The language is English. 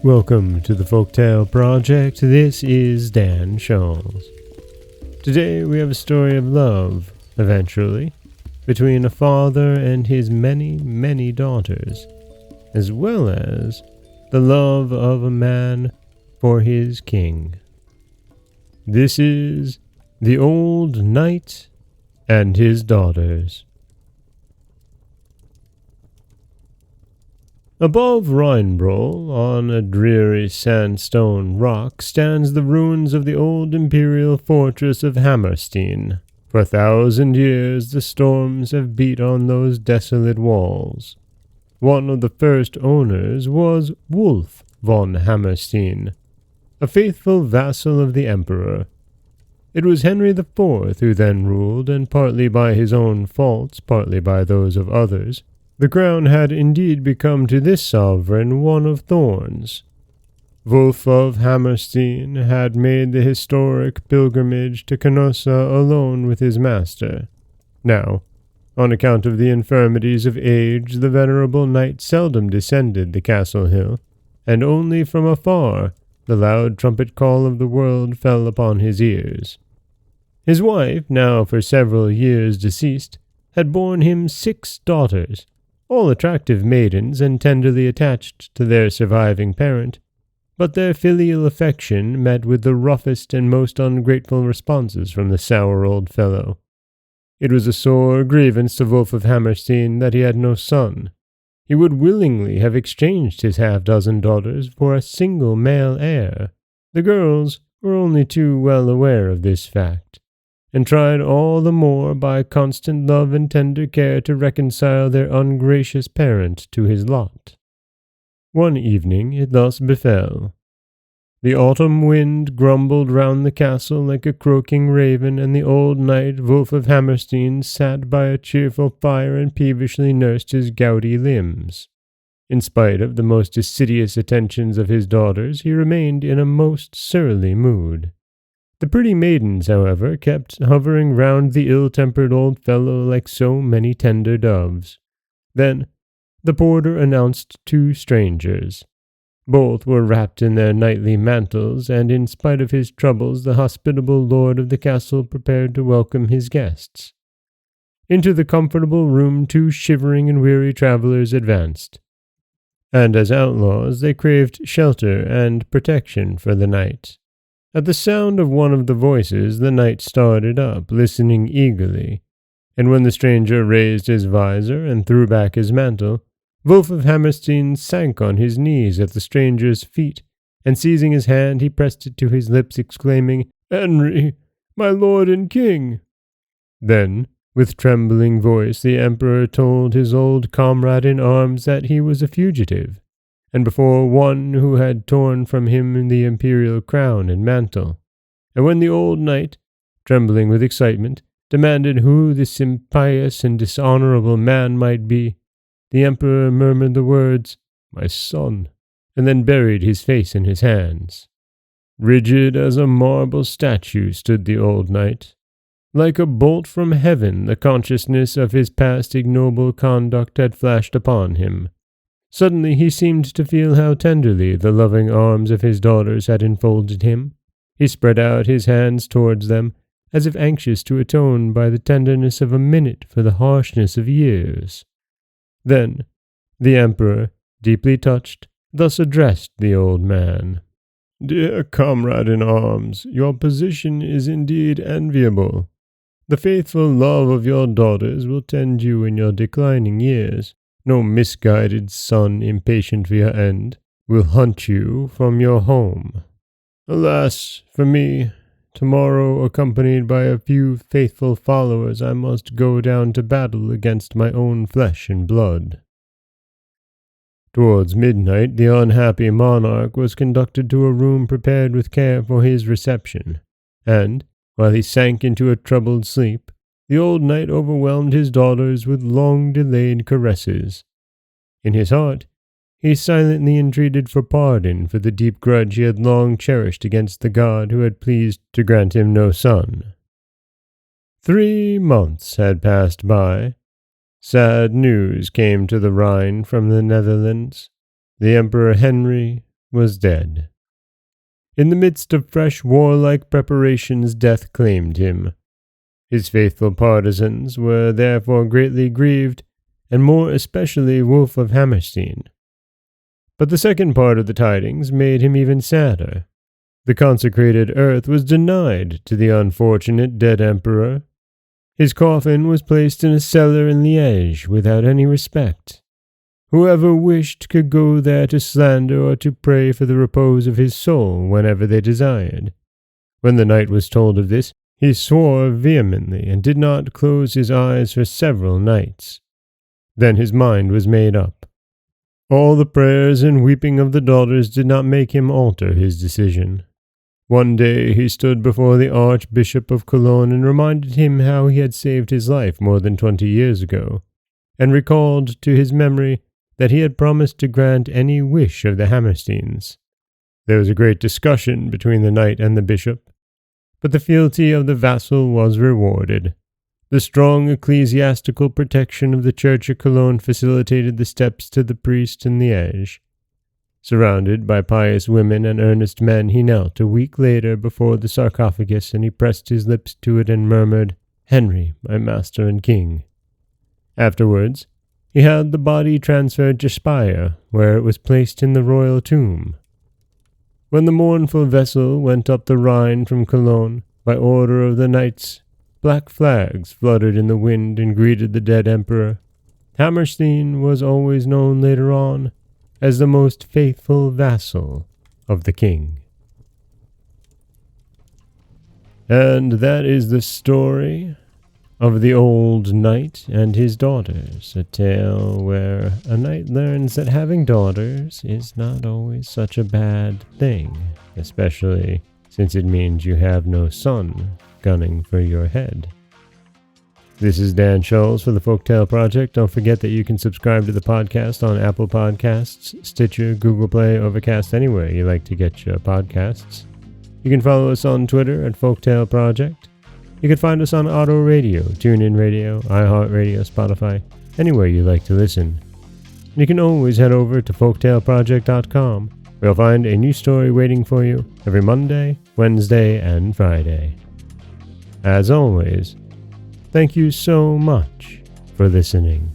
Welcome to the Folktale Project. This is Dan Scholz. Today we have a story of love, eventually, between a father and his many, many daughters, as well as the love of a man for his king. This is The Old Knight and His Daughters. Above Rhine, on a dreary sandstone rock, stands the ruins of the old imperial fortress of Hammerstein. For 1,000 years the storms have beat on those desolate walls. One of the first owners was Wolf von Hammerstein, a faithful vassal of the emperor. It was Henry IV who then ruled, and partly by his own faults, partly by those of others, the crown had indeed become to this sovereign one of thorns. Wolf of Hammerstein had made the historic pilgrimage to Canossa alone with his master. Now, on account of the infirmities of age, the venerable knight seldom descended the castle hill, and only from afar the loud trumpet call of the world fell upon his ears. His wife, now for several years deceased, had borne him 6 daughters, all attractive maidens and tenderly attached to their surviving parent, but their filial affection met with the roughest and most ungrateful responses from the sour old fellow. It was a sore grievance to Wolf of Hammerstein that he had no son. He would willingly have exchanged his half-dozen daughters for a single male heir. The girls were only too well aware of this fact, and tried all the more by constant love and tender care to reconcile their ungracious parent to his lot. One evening it thus befell. The autumn wind grumbled round the castle like a croaking raven, and the old knight Wolf of Hammerstein sat by a cheerful fire and peevishly nursed his gouty limbs. In spite of the most assiduous attentions of his daughters, he remained in a most surly mood. The pretty maidens, however, kept hovering round the ill-tempered old fellow like so many tender doves. Then the porter announced 2 strangers. Both were wrapped in their knightly mantles, and in spite of his troubles the hospitable lord of the castle prepared to welcome his guests. Into the comfortable room 2 shivering and weary travellers advanced, and as outlaws they craved shelter and protection for the night. At the sound of one of the voices the knight started up, listening eagerly, and when the stranger raised his visor and threw back his mantle, Wolf of Hammerstein sank on his knees at the stranger's feet, and seizing his hand he pressed it to his lips, exclaiming, "Henry, my lord and king!" Then, with trembling voice, the emperor told his old comrade in arms that he was a fugitive, and before one who had torn from him the imperial crown and mantle. And when the old knight, trembling with excitement, demanded who this impious and dishonorable man might be, the emperor murmured the words, "My son," and then buried his face in his hands. Rigid as a marble statue stood the old knight. Like a bolt from heaven, the consciousness of his past ignoble conduct had flashed upon him. Suddenly he seemed to feel how tenderly the loving arms of his daughters had enfolded him. He spread out his hands towards them, as if anxious to atone by the tenderness of a minute for the harshness of years. Then the emperor, deeply touched, thus addressed the old man. "Dear comrade in arms, your position is indeed enviable. The faithful love of your daughters will tend you in your declining years. No misguided son, impatient for your end, will hunt you from your home. Alas, for me, tomorrow, accompanied by a few faithful followers, I must go down to battle against my own flesh and blood." Towards midnight, the unhappy monarch was conducted to a room prepared with care for his reception, and, while he sank into a troubled sleep, the old knight overwhelmed his daughters with long-delayed caresses. In his heart, he silently entreated for pardon for the deep grudge he had long cherished against the god who had pleased to grant him no son. 3 months had passed by. Sad news came to the Rhine from the Netherlands. The Emperor Henry, was dead. In the midst of fresh warlike preparations, death claimed him. His faithful partisans were therefore greatly grieved, and more especially Wolf of Hammerstein. But the second part of the tidings made him even sadder. The consecrated earth was denied to the unfortunate dead emperor. His coffin was placed in a cellar in Liège without any respect. Whoever wished could go there to slander or to pray for the repose of his soul whenever they desired. When the knight was told of this, he swore vehemently and did not close his eyes for several nights. Then his mind was made up. All the prayers and weeping of the daughters did not make him alter his decision. One day he stood before the Archbishop of Cologne and reminded him how he had saved his life more than 20 years ago, and recalled to his memory that he had promised to grant any wish of the Hammersteins. There was a great discussion between the knight and the bishop, but the fealty of the vassal was rewarded. The strong ecclesiastical protection of the Church of Cologne facilitated the steps to the priest in Liège. Surrounded by pious women and earnest men, he knelt a week later before the sarcophagus, and he pressed his lips to it and murmured, "Henry, my master and king." Afterwards, he had the body transferred to Speyer, where it was placed in the royal tomb. When the mournful vessel went up the Rhine from Cologne, by order of the knights, black flags fluttered in the wind and greeted the dead emperor. Hammerstein was always known later on as the most faithful vassal of the king. And that is the story of the old knight and his daughters, a tale where a knight learns that having daughters is not always such a bad thing, especially since it means you have no son gunning for your head. This is Dan Scholz for the Folktale Project. Don't forget that you can subscribe to the podcast on Apple Podcasts, Stitcher, Google Play, Overcast, anywhere you like to get your podcasts. You can follow us on Twitter at Folktale Project. You can find us on Auto Radio, TuneIn Radio, iHeartRadio, Spotify, anywhere you like to listen. And you can always head over to folktaleproject.com, where you'll find a new story waiting for you every Monday, Wednesday, and Friday. As always, thank you so much for listening.